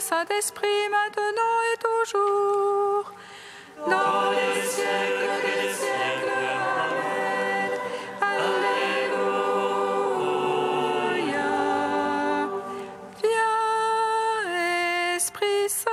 Saint-Esprit, maintenant et toujours, dans les siècles des siècles. Amen. Alléluia. Viens, Esprit Saint,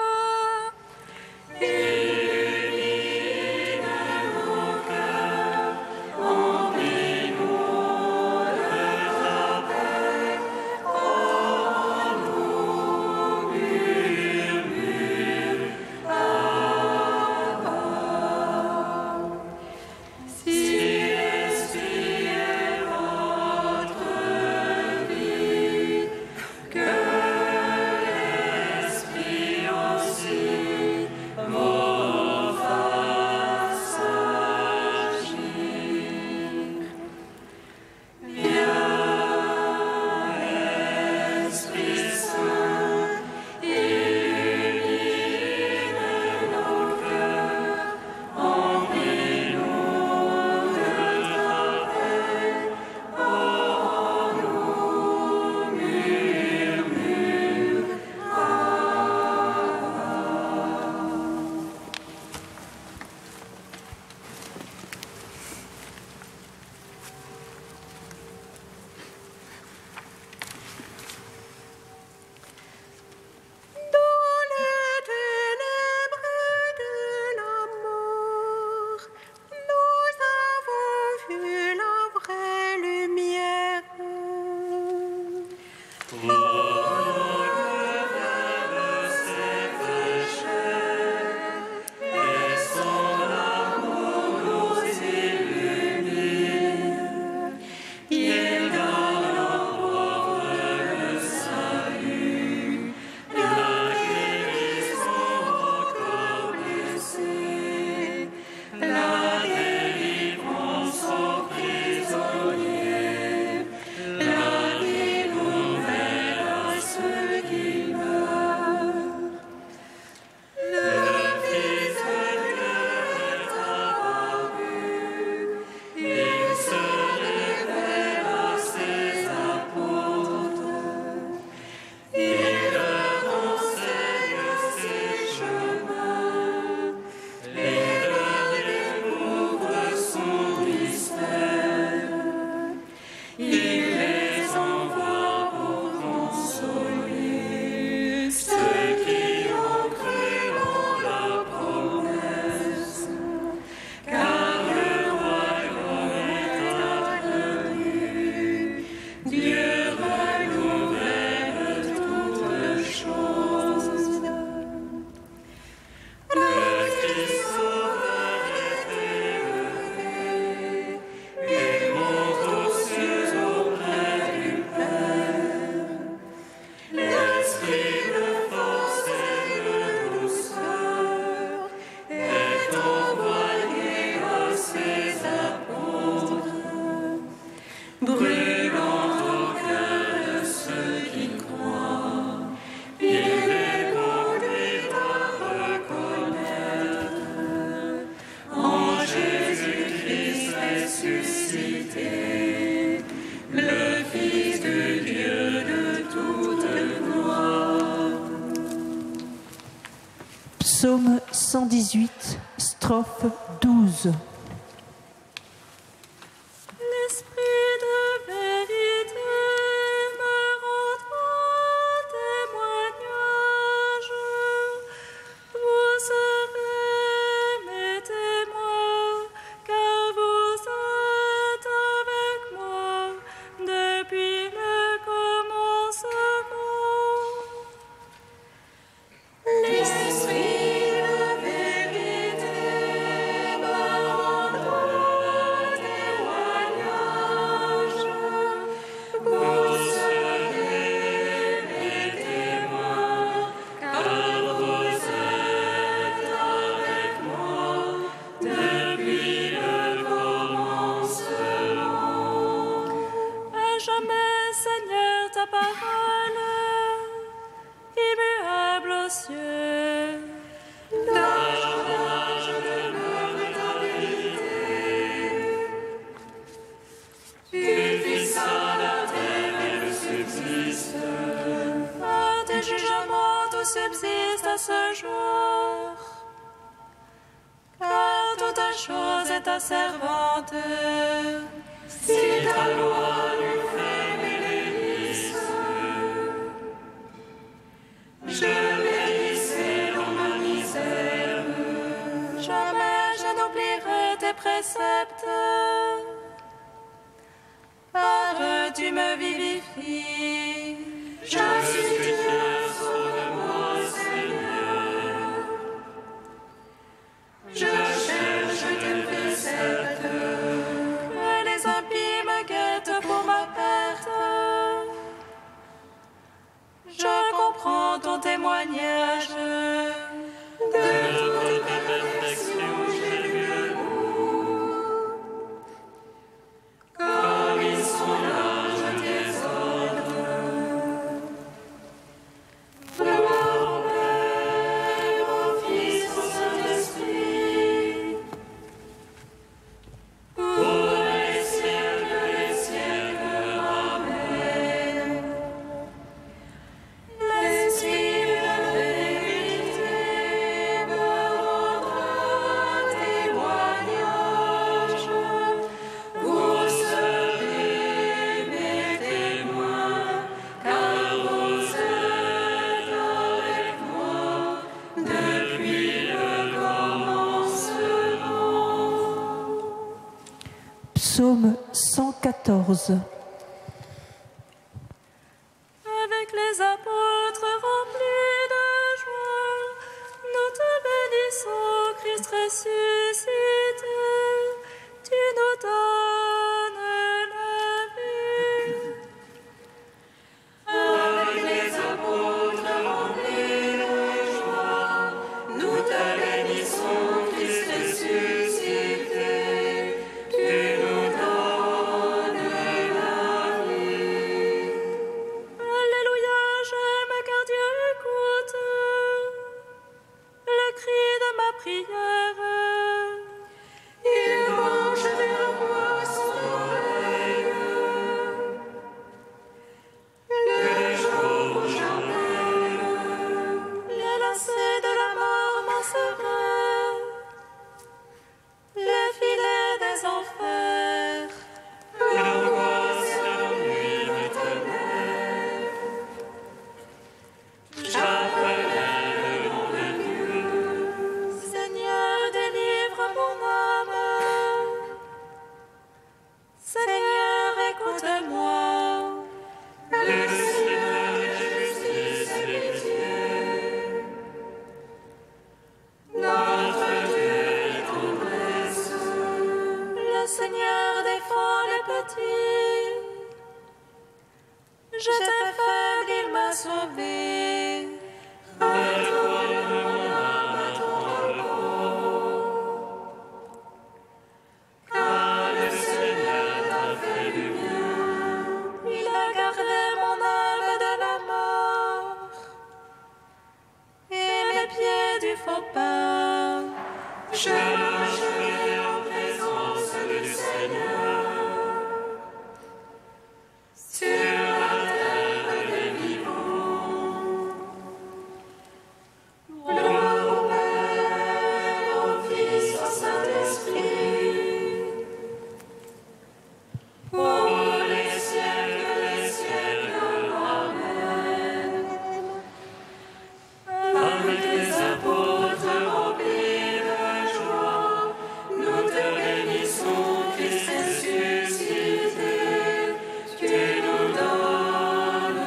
Psaume 118, strophe 12. L'esprit de vérité me rendra témoignage. Vous serez mes témoins, car vous êtes avec moi depuis le commencement. L'esprit de vérité me rendra témoignage. Vous serez mes témoins, car vous êtes avec moi depuis le commencement. À jamais, Seigneur, ta parole, immuable aux cieux. D'âge en âge demeure ta vérité. Tu fixas la terre et elle subsiste. À tes jugements tous subsiste à ce jour. Car toute chose est ta servante. Si ta loi lui fait mes délices, je bénissais dans ma misère. Jamais je n'oublierai tes préceptes. Par eux tu me vivifies. Je suis Dieu, sauve-moi, Seigneur. Je cherche tes préceptes. Que les impies me guettent pour ma perte. Je comprends ton témoignage. De toute ta perfection, j'ai vu le goût. Comme ils sont larges tes ordres. Gloire au Père, au Fils, au Saint-Esprit. Pour les siècles, Amen. L'Esprit de la vérité me rendra témoignage. Vous serez mes témoins, car vous êtes avec moi depuis le commencement. Psaume 114. Avec les apôtres remplis de joie, nous te bénissons, Christ ressuscité. Tu nous donnes la vie. Avec les apôtres remplis de joie, nous te bénissons, Christ ressuscité. Tu nous donnes la vie. Alléluia, j'aime car Dieu écoute le cri de ma prière. Il penche vers moi son oreille. Les jours où j'appelle, les lacets de la mort m'en seraient, les filets des enfers, l'angoisse et la nuit me tenaient. J'appelais le nom de Dieu. Seigneur, délivre mon âme. Seigneur, écoute-moi. Le Seigneur est justice et pitié. Notre Dieu est tendresse. Le Seigneur défend les petits. J'étais faible, il m'a sauvé. Redonne mon âme à ton repos. Car le Seigneur t'a fait du bien. Il a gardé mon âme de la mort et mes pieds du faux pas. Je marcherai en présence du Seigneur. Sur la terre des vivants. Gloire au Père, au Fils, au Saint-Esprit. Pour les siècles, Amen. Avec les apôtres remplis de joie, nous te bénissons, Christ ressuscité. Tu nous donnes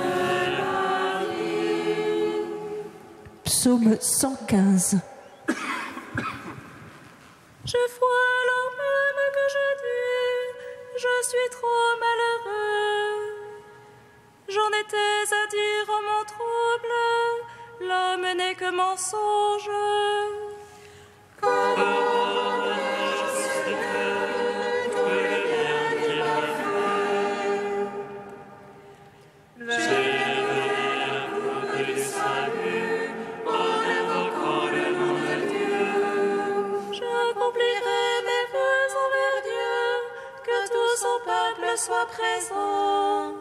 la vie. Psaume 115. Je vois alors même que je dis, je suis trop malheureux. J'en étais à dire en mon trouble, l'homme n'est que mensonge. Comment je sais que tout le bien qu'il a fait. J'élèverai la coupe du salut en invoquant le nom de Dieu. J'accomplirai mes vœux envers Dieu, que tout son peuple soit présent.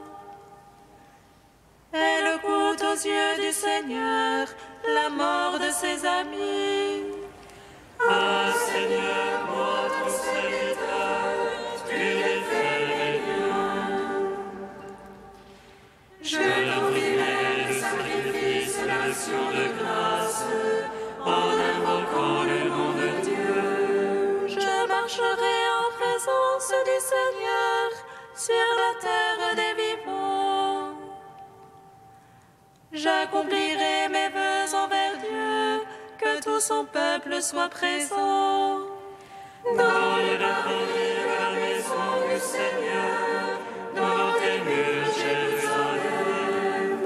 Et le couteau aux yeux du Seigneur la mort de ses amis. Ah Seigneur, moi ton serviteur, tu les fais les miens. Je t'offrirai le sacrifice, l'action de grâce, en invoquant le nom de Dieu. Je marcherai en présence du Seigneur sur la terre des vivants. J'accomplirai mes vœux envers Dieu, que tout son peuple soit présent. Dans les laveries de la maison du Seigneur, dans tes murs, Jérusalem.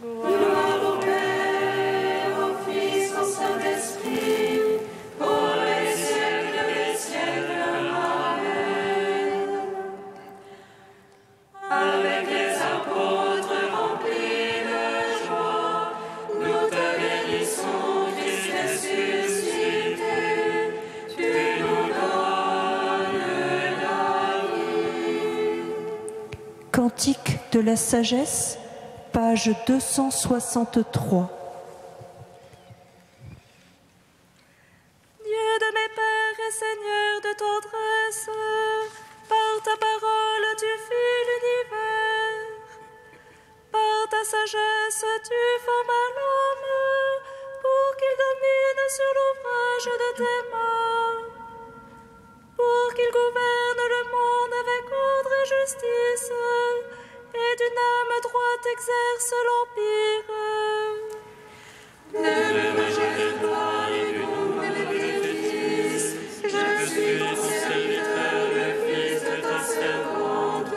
Gloire au Père, au Fils, au Saint-Esprit, pour les siècles des siècles. Amen. Avec les apôtres remplis de joie, nous te bénissons, Christ ressuscité, tu nous donnes la vie. Cantique de la sagesse, page 263. Dieu de mes pères et Seigneur de tendresse, par ta parole tu fis l'univers. Par ta sagesse tu formas l'homme, pour qu'il domine sur l'ouvrage de tes mains. Pour qu'il gouverne le monde avec ordre et justice, et d'une âme droite exerce l'empire. De l'Évangile et du nom de tes fils, je suis ton serviteur, le fils de ta servante.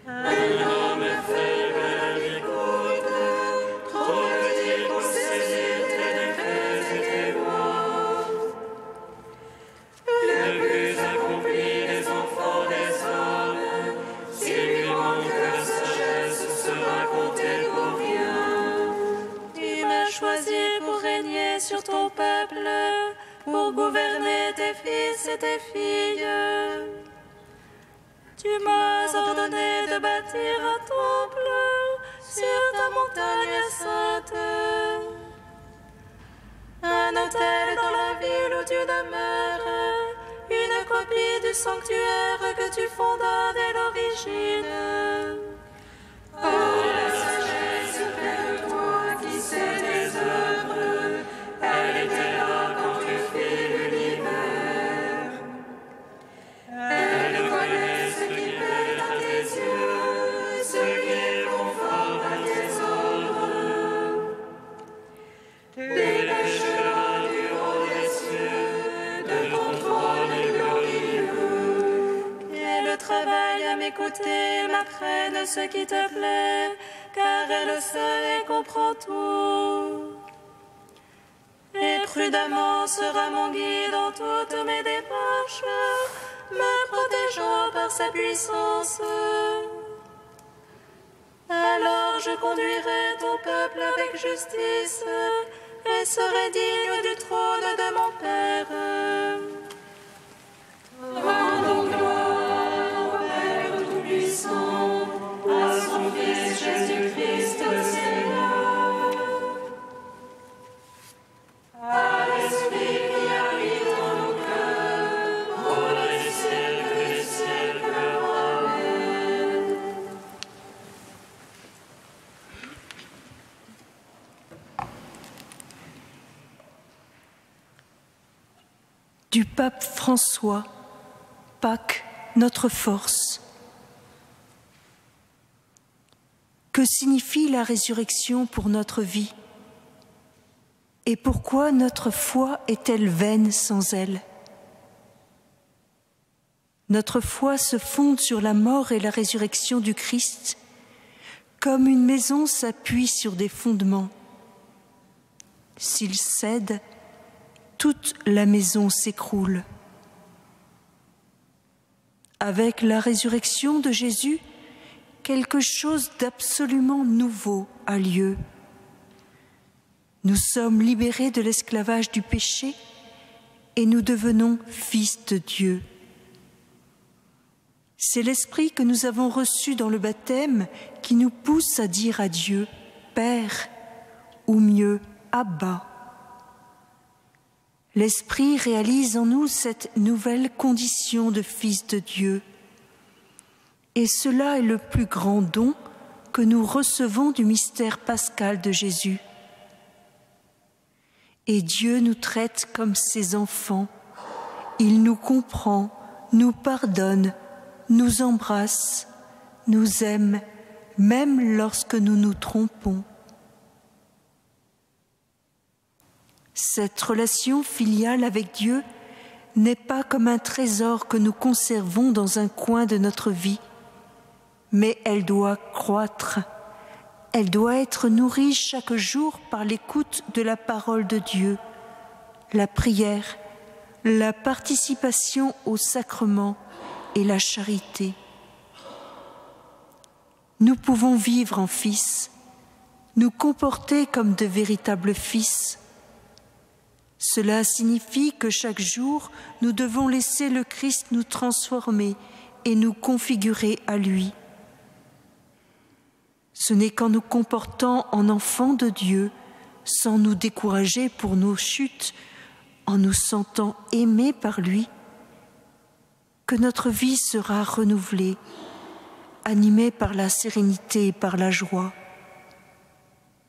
Un homme faible à l'écoute, trop petit pour saisir tes décrets et tes lois. Le plus accompli des enfants des hommes, s'il lui manque la sagesse, sera compté pour rien. Tu m'as choisi pour régner sur ton peuple, pour gouverner tes fils et tes filles. Tu m'as ordonné de bâtir un temple sur ta montagne sainte. Un autel dans la ville où tu demeures, une copie du sanctuaire que tu fondas dès l'origine. Oh, la sagesse près de toi qui sait tes œuvres, elle était là quand tu fis l'univers. Elle connaît ce qui plaît à tes yeux, ce qui est conforme à tes ordres. Dépêche-la du haut des cieux, de ton trône glorieux. Et le travail à m'écouter, m'apprenne ce qui te plaît, car elle sait et comprend tout. Et prudemment sera mon guide dans toutes mes démarches, me protégeant par sa puissance. Alors je conduirai ton peuple avec justice et serai digne du trône de mon Père. Rendons gloire au Père Tout-Puissant, à son Fils Jésus-Christ le Seigneur, à l'Esprit qui habite en nos cœurs, pour les siècles des siècles. Amen. Du pape François, Pâques, notre force. Que signifie la résurrection pour notre vie? Et pourquoi notre foi est-elle vaine sans elle? Notre foi se fonde sur la mort et la résurrection du Christ, comme une maison s'appuie sur des fondements. S'il cède, toute la maison s'écroule. Avec la résurrection de Jésus, quelque chose d'absolument nouveau a lieu. Nous sommes libérés de l'esclavage du péché et nous devenons fils de Dieu. C'est l'Esprit que nous avons reçu dans le baptême qui nous pousse à dire à Dieu « Père » ou mieux « Abba ». L'Esprit réalise en nous cette nouvelle condition de fils de Dieu. Et cela est le plus grand don que nous recevons du mystère pascal de Jésus. Et Dieu nous traite comme ses enfants. Il nous comprend, nous pardonne, nous embrasse, nous aime, même lorsque nous nous trompons. Cette relation filiale avec Dieu n'est pas comme un trésor que nous conservons dans un coin de notre vie, mais elle doit croître. Elle doit être nourrie chaque jour par l'écoute de la parole de Dieu, la prière, la participation au sacrement et la charité. Nous pouvons vivre en fils, nous comporter comme de véritables fils. Cela signifie que chaque jour, nous devons laisser le Christ nous transformer et nous configurer à lui. Ce n'est qu'en nous comportant en enfants de Dieu, sans nous décourager pour nos chutes, en nous sentant aimés par lui, que notre vie sera renouvelée, animée par la sérénité et par la joie.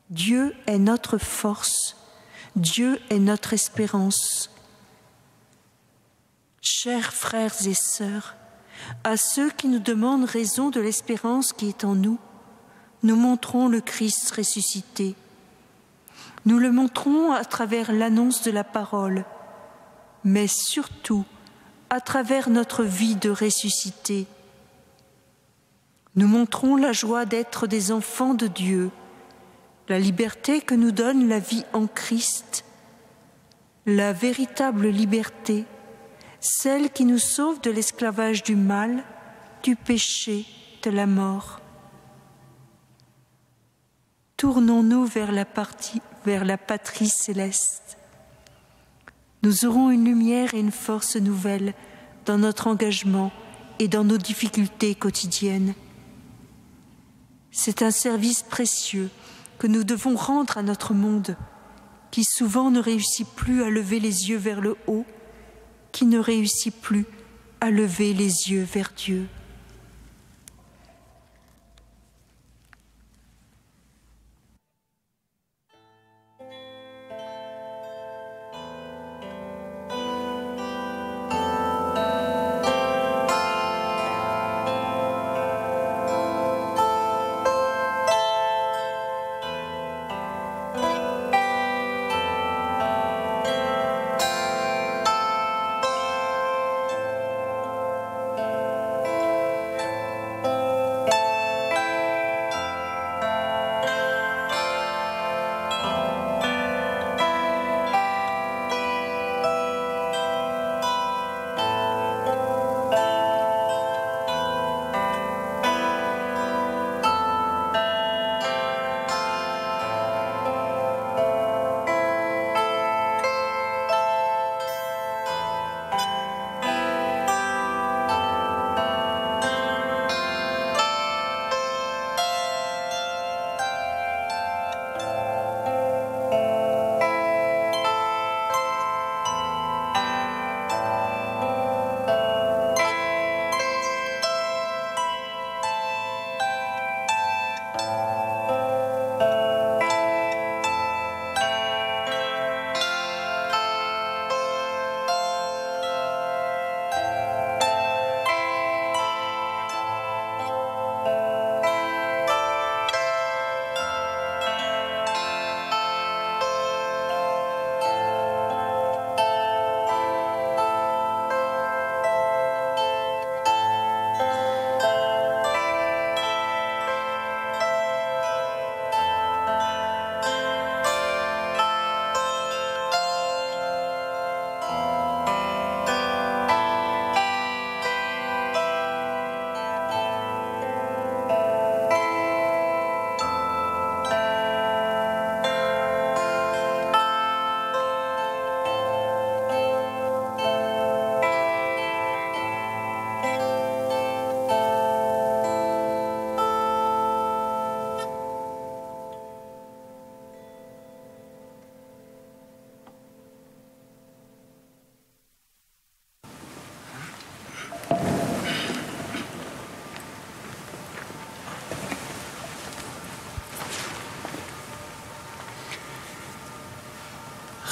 Dieu est notre force, Dieu est notre espérance. Chers frères et sœurs, à ceux qui nous demandent raison de l'espérance qui est en nous, nous montrons le Christ ressuscité. Nous le montrons à travers l'annonce de la parole, mais surtout à travers notre vie de ressuscité. Nous montrons la joie d'être des enfants de Dieu, la liberté que nous donne la vie en Christ, la véritable liberté, celle qui nous sauve de l'esclavage du mal, du péché, de la mort. Tournons-nous vers la patrie céleste. Nous aurons une lumière et une force nouvelles dans notre engagement et dans nos difficultés quotidiennes. C'est un service précieux que nous devons rendre à notre monde, qui souvent ne réussit plus à lever les yeux vers le haut, qui ne réussit plus à lever les yeux vers Dieu.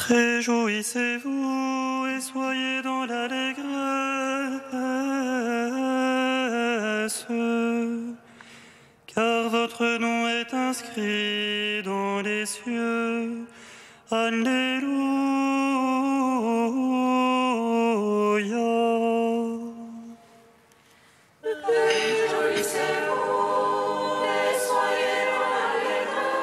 Réjouissez-vous et soyez dans l'allégresse, car votre nom est inscrit dans les cieux. Alléluia. Réjouissez-vous et soyez dans l'allégresse,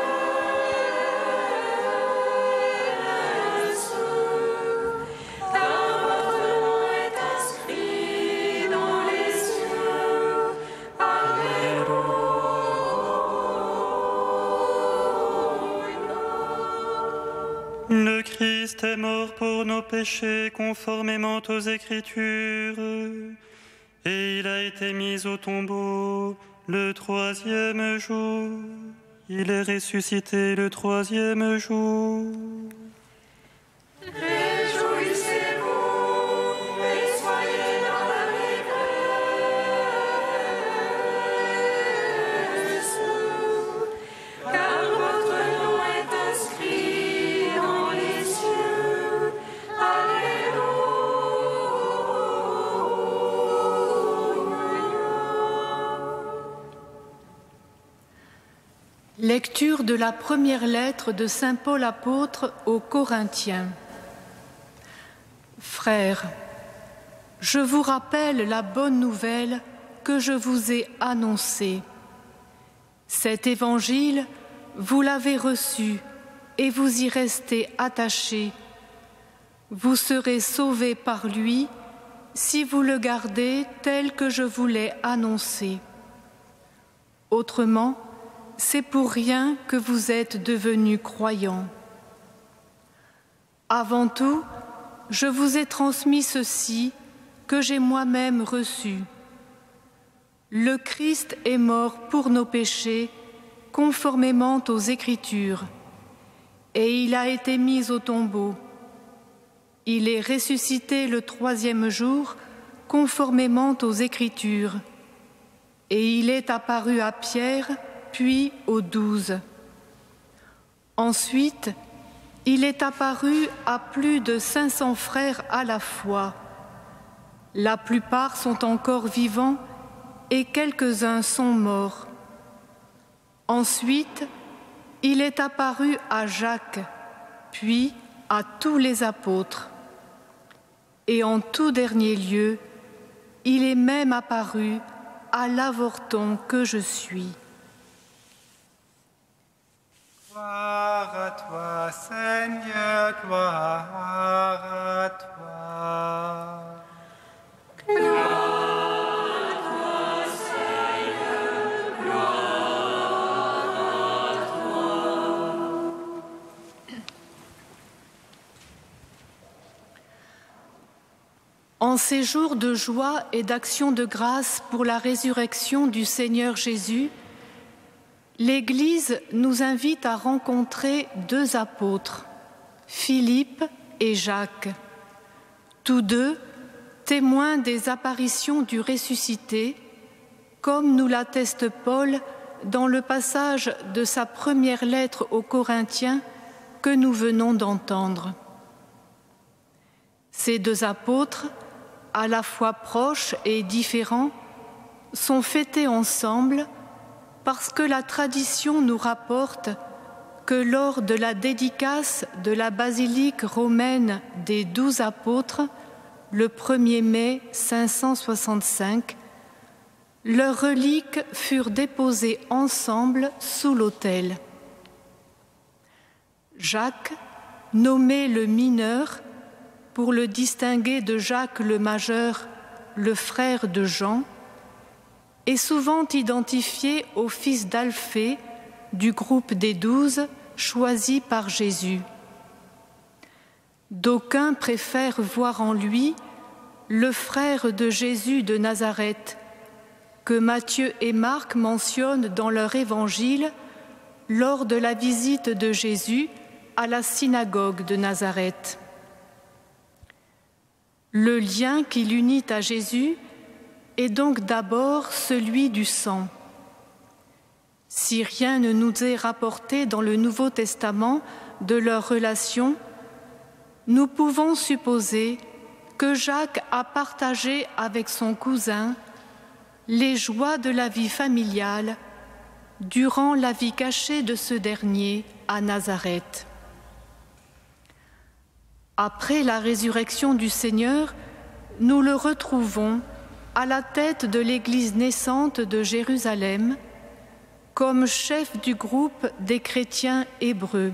car votre nom est inscrit dans les cieux. Alléluia. Le Christ est mort pour nos péchés conformément aux Écritures, et il a été mis au tombeau le 3e jour. Il est ressuscité le 3e jour. Réjouissez-vous et soyez dans l'allégresse, car votre nom est inscrit dans les cieux. Lecture de la première lettre de saint Paul apôtre aux Corinthiens. Frères, je vous rappelle la bonne nouvelle que je vous ai annoncée. Cet évangile, vous l'avez reçu et vous y restez attachés. Vous serez sauvés par lui si vous le gardez tel que je vous l'ai annoncé. Autrement, c'est pour rien que vous êtes devenus croyants. Avant tout, je vous ai transmis ceci que j'ai moi-même reçu. Le Christ est mort pour nos péchés, conformément aux Écritures, et il a été mis au tombeau. Il est ressuscité le 3e jour, conformément aux Écritures, et il est apparu à Pierre, puis aux 12. Ensuite, il est apparu à plus de 500 frères à la fois. La plupart sont encore vivants et quelques-uns sont morts. Ensuite, il est apparu à Jacques, puis à tous les apôtres. Et en tout dernier lieu, il est même apparu à l'avorton que je suis. Gloire à toi, Seigneur, gloire à toi. Gloire à toi, Seigneur, gloire à toi. En ces jours de joie et d'action de grâce pour la résurrection du Seigneur Jésus, l'Église nous invite à rencontrer 2 apôtres, Philippe et Jacques, tous deux témoins des apparitions du ressuscité, comme nous l'atteste Paul dans le passage de sa première lettre aux Corinthiens que nous venons d'entendre. Ces 2 apôtres, à la fois proches et différents, sont fêtés ensemble parce que la tradition nous rapporte que lors de la dédicace de la basilique romaine des 12 apôtres, le 1er mai 565, leurs reliques furent déposées ensemble sous l'autel. Jacques, nommé le mineur, pour le distinguer de Jacques le majeur, le frère de Jean, est souvent identifié au fils d'Alphée du groupe des 12 choisis par Jésus. D'aucuns préfèrent voir en lui le frère de Jésus de Nazareth, que Matthieu et Marc mentionnent dans leur évangile lors de la visite de Jésus à la synagogue de Nazareth. Le lien qui l'unit à Jésus est donc d'abord celui du sang. Si rien ne nous est rapporté dans le Nouveau Testament de leur relation, nous pouvons supposer que Jacques a partagé avec son cousin les joies de la vie familiale durant la vie cachée de ce dernier à Nazareth. Après la résurrection du Seigneur, nous le retrouvons à la tête de l'Église naissante de Jérusalem, comme chef du groupe des chrétiens hébreux.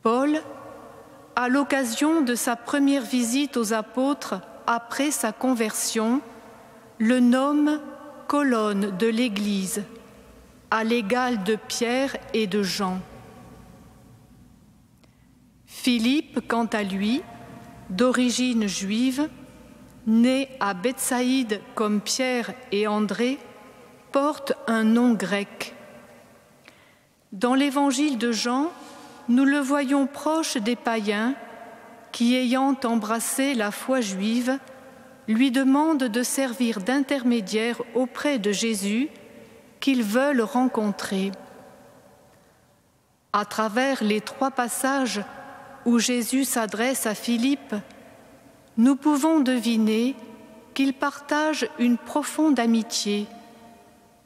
Paul, à l'occasion de sa première visite aux apôtres après sa conversion, le nomme colonne de l'Église, à l'égal de Pierre et de Jean. Philippe, quant à lui, d'origine juive, né à Bethsaïde comme Pierre et André, porte un nom grec. Dans l'évangile de Jean, nous le voyons proche des païens qui, ayant embrassé la foi juive, lui demandent de servir d'intermédiaire auprès de Jésus qu'ils veulent rencontrer. À travers les 3 passages où Jésus s'adresse à Philippe, nous pouvons deviner qu'ils partagent une profonde amitié,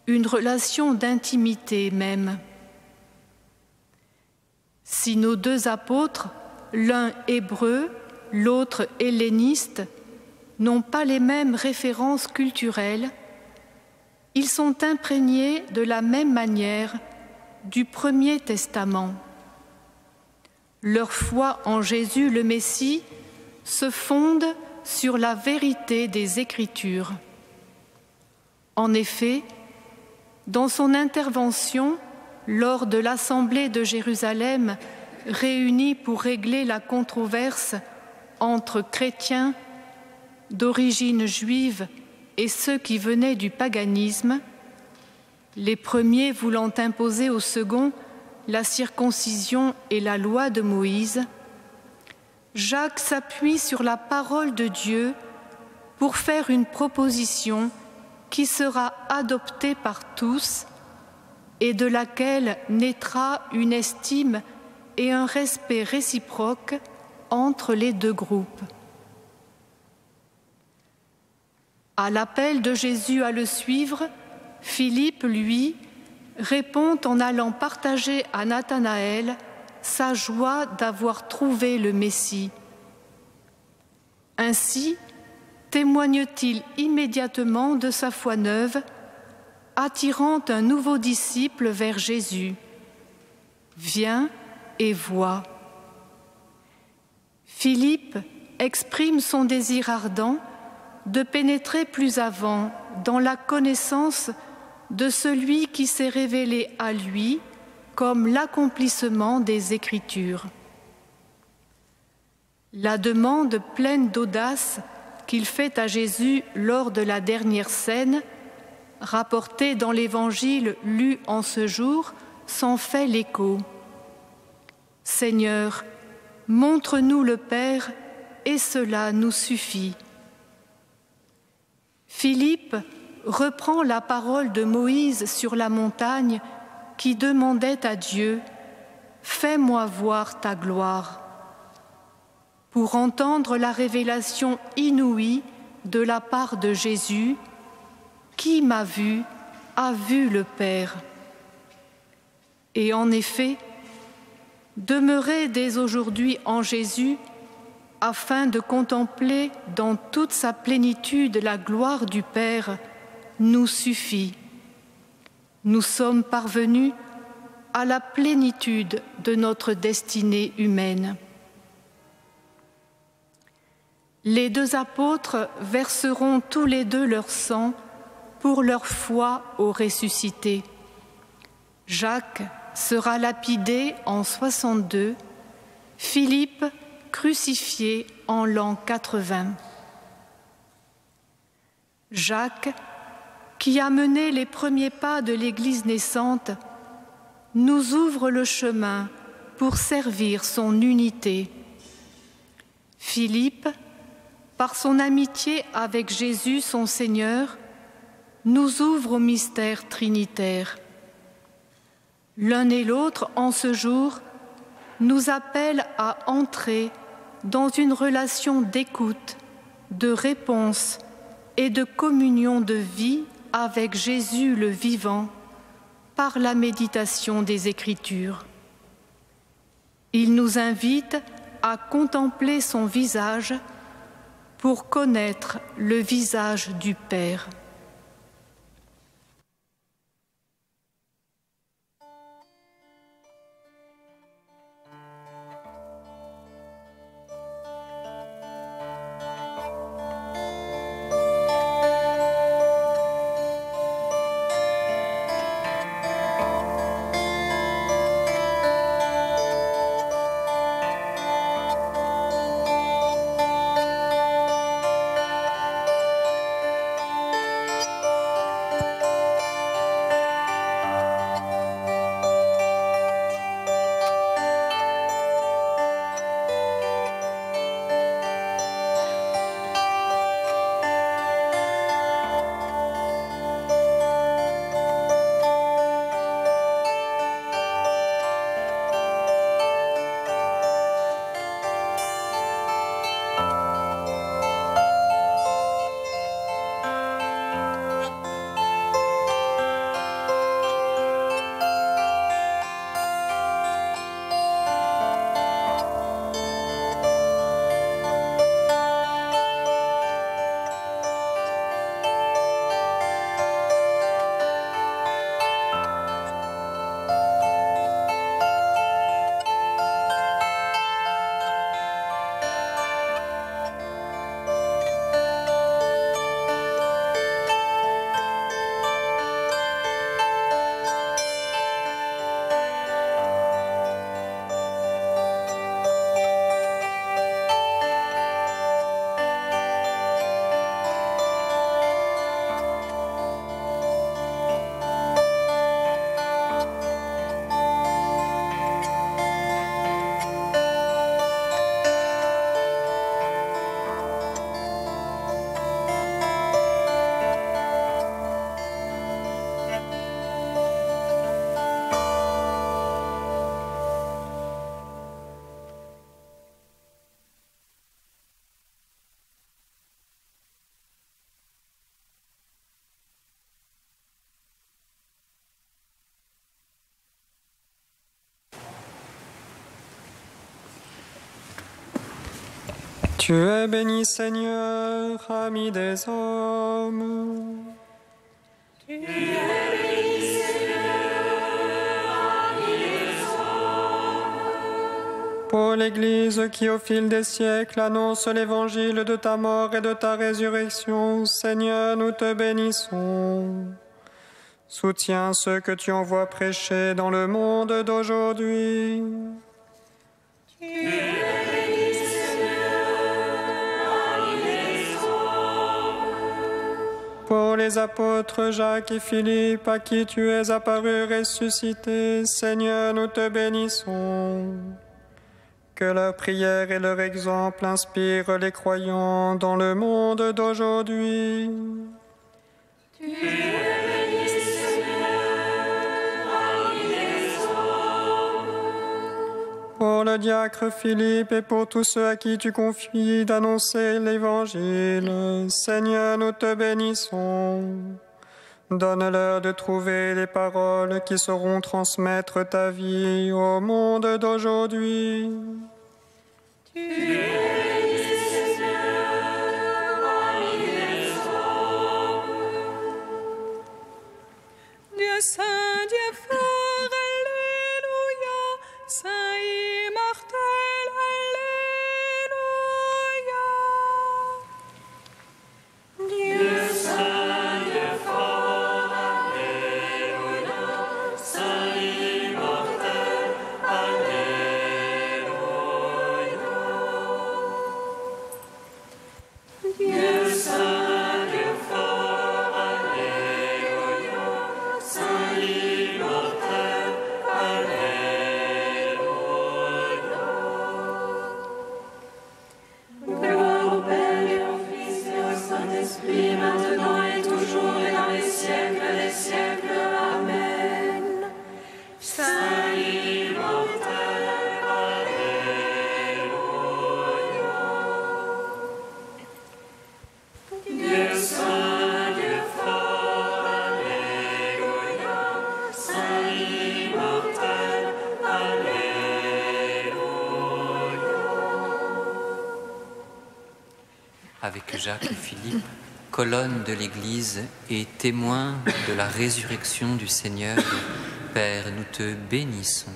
une relation d'intimité même. Si nos 2 apôtres, l'un hébreu, l'autre helléniste, n'ont pas les mêmes références culturelles, ils sont imprégnés de la même manière du Premier Testament. Leur foi en Jésus le Messie se fonde sur la vérité des Écritures. En effet, dans son intervention lors de l'Assemblée de Jérusalem, réunie pour régler la controverse entre chrétiens d'origine juive et ceux qui venaient du paganisme, les premiers voulant imposer aux seconds la circoncision et la loi de Moïse, Jacques s'appuie sur la parole de Dieu pour faire une proposition qui sera adoptée par tous et de laquelle naîtra une estime et un respect réciproque entre les 2 groupes. À l'appel de Jésus à le suivre, Philippe, lui, répond en allant partager à Nathanaël sa joie d'avoir trouvé le Messie. Ainsi, témoigne-t-il immédiatement de sa foi neuve, attirant un nouveau disciple vers Jésus. Viens et vois. Philippe exprime son désir ardent de pénétrer plus avant dans la connaissance de celui qui s'est révélé à lui comme l'accomplissement des Écritures. La demande pleine d'audace qu'il fait à Jésus lors de la dernière scène, rapportée dans l'Évangile lu en ce jour, s'en fait l'écho. Seigneur, montre-nous le Père, et cela nous suffit. Philippe reprend la parole de Moïse sur la montagne qui demandait à Dieu « Fais-moi voir ta gloire » pour entendre la révélation inouïe de la part de Jésus « Qui m'a vu a vu le Père ». Et en effet, demeurer dès aujourd'hui en Jésus afin de contempler dans toute sa plénitude la gloire du Père nous suffit. Nous sommes parvenus à la plénitude de notre destinée humaine. Les 2 apôtres verseront tous les 2 leur sang pour leur foi au ressuscité. Jacques sera lapidé en 62, Philippe crucifié en l'an 80. Jacques, qui a mené les premiers pas de l'Église naissante, nous ouvre le chemin pour servir son unité. Philippe, par son amitié avec Jésus son Seigneur, nous ouvre au mystère trinitaire. L'un et l'autre, en ce jour, nous appelle à entrer dans une relation d'écoute, de réponse et de communion de vie avec Jésus le vivant par la méditation des Écritures. Il nous invite à contempler son visage pour connaître le visage du Père. Tu es béni, Seigneur, ami des hommes. Tu es béni, Seigneur, ami des hommes. Pour l'Église qui, au fil des siècles, annonce l'évangile de ta mort et de ta résurrection, Seigneur, nous te bénissons. Soutiens ceux que tu envoies prêcher dans le monde d'aujourd'hui. Tu es béni, Seigneur, ami des hommes. Pour les apôtres Jacques et Philippe, à qui tu es apparu ressuscité, Seigneur, nous te bénissons. Que leur prière et leur exemple inspirent les croyants dans le monde d'aujourd'hui. Tu es béni, Seigneur, ami des hommes. Pour le diacre Philippe et pour tous ceux à qui tu confies d'annoncer l'Évangile, Seigneur, nous te bénissons. Donne-leur de trouver les paroles qui sauront transmettre ta vie au monde d'aujourd'hui. Tu es béni, Seigneur, ami des hommes. Dieu saint, Dieu fort, Alléluia, saint immortel, Alléluia. Dieu saint, Dieu fort, Alléluia, saint immortel, Alléluia. Dieu saint, Dieu fort, Alléluia, saint immortel, Alléluia. Gloire au Père et au Fils et au Saint-Esprit, maintenant et toujours et dans les siècles des siècles. Amen. Saint immortel, avec Jacques et Philippe, colonne de l'Église et témoin de la résurrection du Seigneur, Père, nous te bénissons.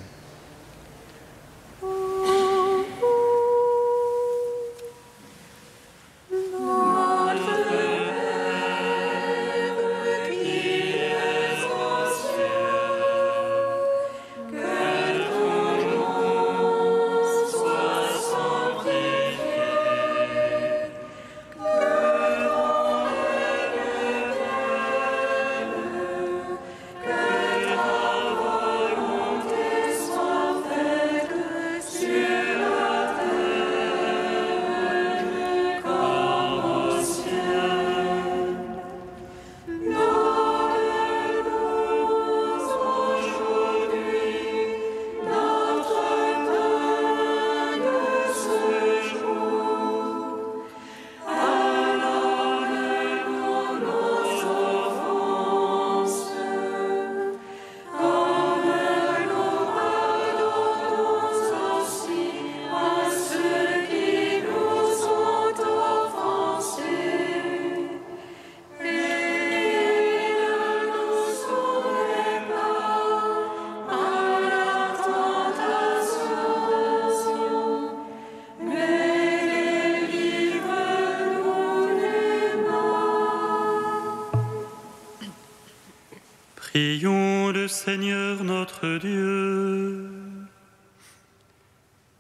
Prions le Seigneur notre Dieu.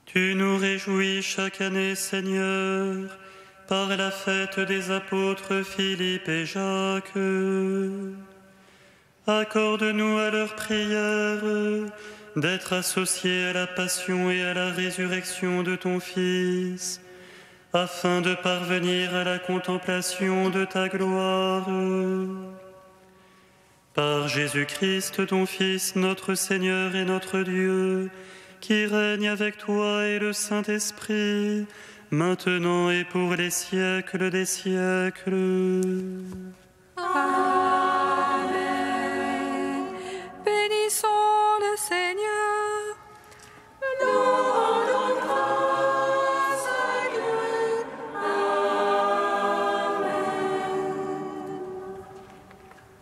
Tu nous réjouis chaque année, Seigneur, par la fête des apôtres Philippe et Jacques. Accorde-nous à leur prière d'être associés à la passion et à la résurrection de ton Fils, afin de parvenir à la contemplation de ta gloire. Par Jésus-Christ, ton Fils, notre Seigneur et notre Dieu, qui règne avec toi et le Saint-Esprit, maintenant et pour les siècles des siècles. Amen. Bénissons le Seigneur. Nous rendons grâce à Dieu. Amen.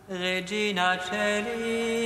Regina Celi,